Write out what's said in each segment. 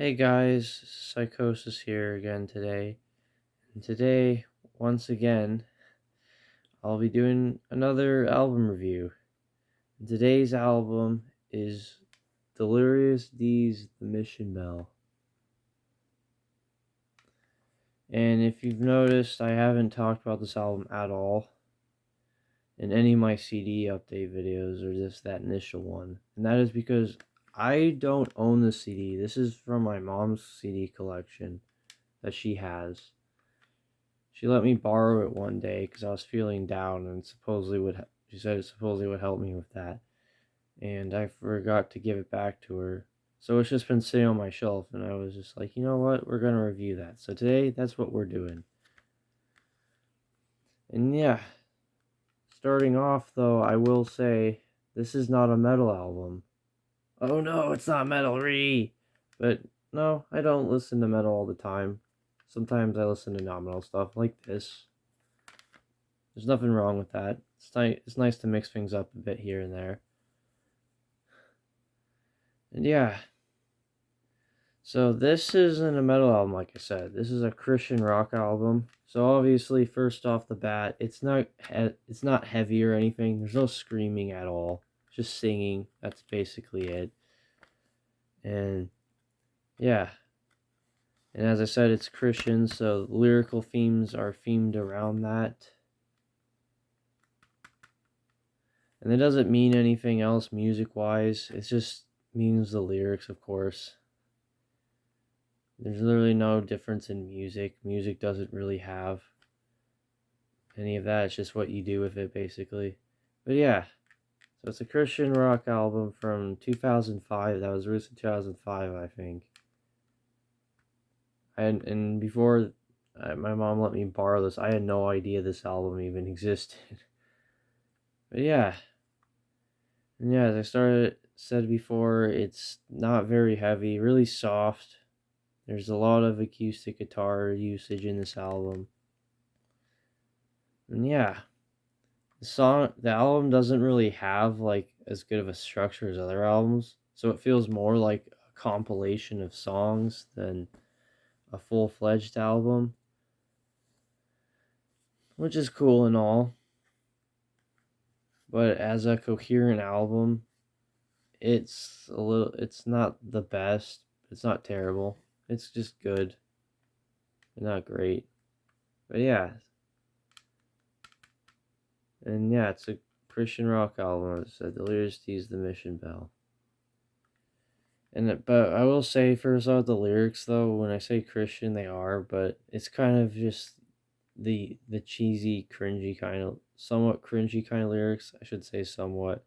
Hey guys, Psychosis here again today. And today, once again, I'll be doing another album review. And today's album is Delirious D's The Mission Bell. And if you've noticed, I haven't talked about this album at all in any of my CD update videos or just that initial one. And that is because I don't own the CD. This is from my mom's CD collection that she has. She let me borrow it one day because I was feeling down, and she said it supposedly would help me with that. And I forgot to give it back to her. So it's just been sitting on my shelf, and I was just like, you know what? We're going to review that. So today, that's what we're doing. And yeah, starting off though, I will say this is not a metal album. Oh no, it's not metal-y! But no, I don't listen to metal all the time. Sometimes I listen to non-metal stuff like this. There's nothing wrong with that. It's nice to mix things up a bit here and there. And yeah, so this isn't a metal album, like I said. This is a Christian rock album. So obviously, first off the bat, it's not heavy or anything. There's no screaming at all. Just singing. That's basically it. And yeah, and as I said, it's Christian, so lyrical themes are themed around that. And it doesn't mean anything else music-wise. It just means the lyrics, of course. There's literally no difference in music. Music doesn't really have any of that. It's just what you do with it, basically. But yeah, so it's a Christian rock album from 2005. That was released in 2005, I think. And before my mom let me borrow this, I had no idea this album even existed. But yeah, and yeah, as said before, it's not very heavy, really soft. There's a lot of acoustic guitar usage in this album. And yeah, the album doesn't really have like as good of a structure as other albums, so it feels more like a compilation of songs than a full-fledged album, which is cool and all. But as a coherent album, it's not the best. It's not terrible. It's just good. Not great. But yeah, and yeah, it's a Christian rock album. It's a Delirious D's The Mission Bell. But I will say first off, the lyrics though, when I say Christian, they are, but it's kind of just the cheesy, cringy kind of, somewhat cringy kind of lyrics. I should say somewhat.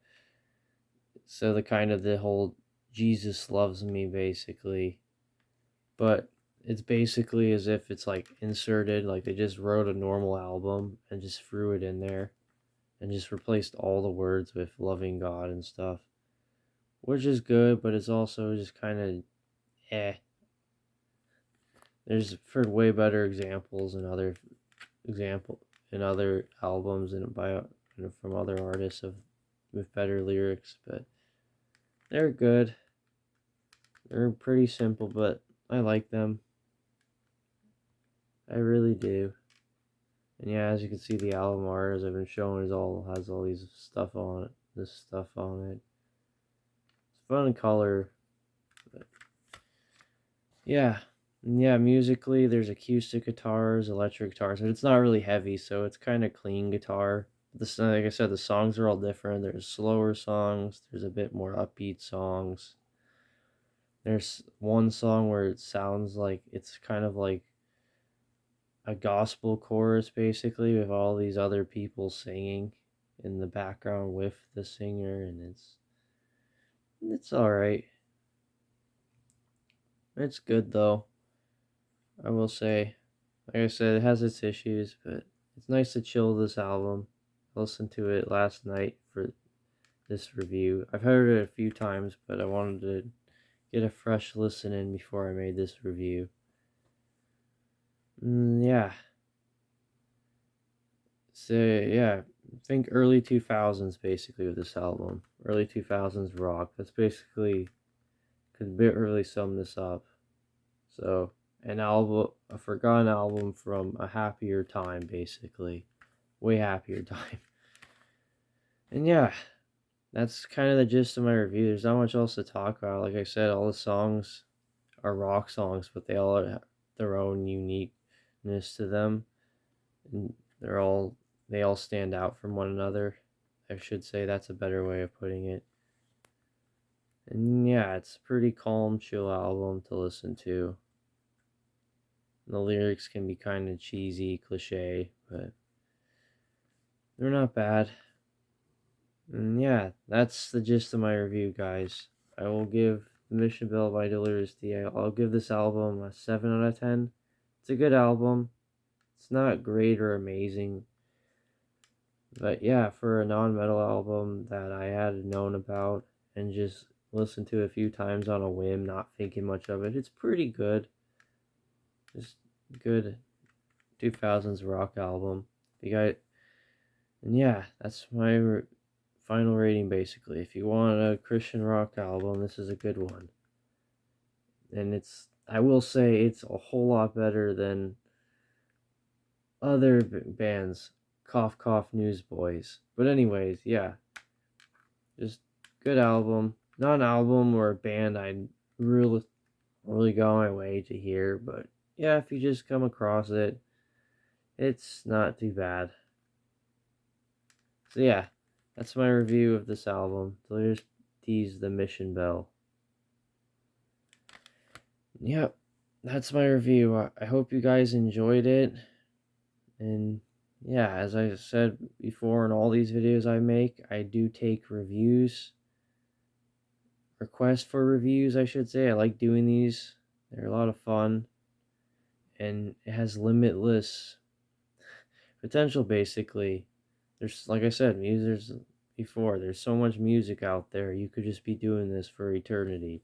So the whole Jesus loves me basically, but it's basically as if it's like inserted, like they just wrote a normal album and just threw it in there and just replaced all the words with loving God and stuff, which is good, but it's also just kind of eh. There's for way better examples in other albums and from other artists with better lyrics, but they're good. They're pretty simple, but I like them. I really do. And yeah, as you can see, the album art, as I've been showing, has all these stuff on it. This stuff on it. It's fun color, but yeah. And yeah, musically, there's acoustic guitars, electric guitars, but it's not really heavy, so it's kind of clean guitar. Like I said, the songs are all different. There's slower songs. There's a bit more upbeat songs. There's one song where it sounds like it's kind of like a gospel chorus, basically, with all these other people singing in the background with the singer, and it's all right. It's good though. I will say, like I said, it has its issues, but it's nice to chill this album. I listened to it last night for this review. I've heard it a few times, but I wanted to get a fresh listen in before I made this review. Yeah. So yeah, think early 2000s basically with this album. Early 2000s rock. That's basically could really sum this up. So, a forgotten album from a happier time, basically. Way happier time. And yeah, that's kind of the gist of my review. There's not much else to talk about. Like I said, all the songs are rock songs, but they all have their own uniqueness to them. And they all stand out from one another. I should say that's a better way of putting it. And yeah, it's a pretty calm, chill album to listen to. The lyrics can be kind of cheesy, cliche, but they're not bad. And yeah, that's the gist of my review, guys. I will give The Mission Bell by Delirious D. I'll give this album a 7 out of 10. It's a good album. It's not great or amazing. But yeah, for a non-metal album that I had known about and just listened to a few times on a whim, not thinking much of it, it's pretty good. Just good 2000s rock album. You got, and yeah, that's my final rating basically. If you want a Christian rock album, this is a good one. And I will say it's a whole lot better than other bands, cough cough Newsboys. But anyways, yeah, just good album. Not an album or a band I'd really go my way to hear, but yeah, if you just come across it, it's not too bad. So yeah, that's my review of this album. Delirious D's The Mission Bell. Yep, that's my review. I hope you guys enjoyed it. And yeah, as I said before in all these videos I make, I do take requests for reviews, I should say. I like doing these. They're a lot of fun. And it has limitless potential, basically. There's, like I said, there's so much music out there. You could just be doing this for eternity.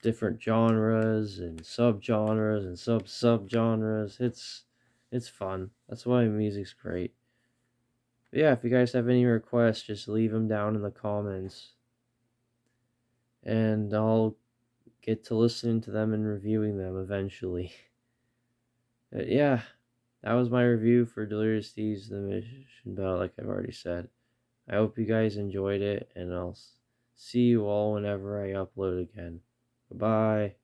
Different genres and subgenres and subgenres. It's fun. That's why music's great. But yeah, if you guys have any requests, just leave them down in the comments. And I'll get to listening to them and reviewing them eventually. But yeah, that was my review for Delirious D's The Mission Bell, like I've already said. I hope you guys enjoyed it, and I'll see you all whenever I upload again. Goodbye.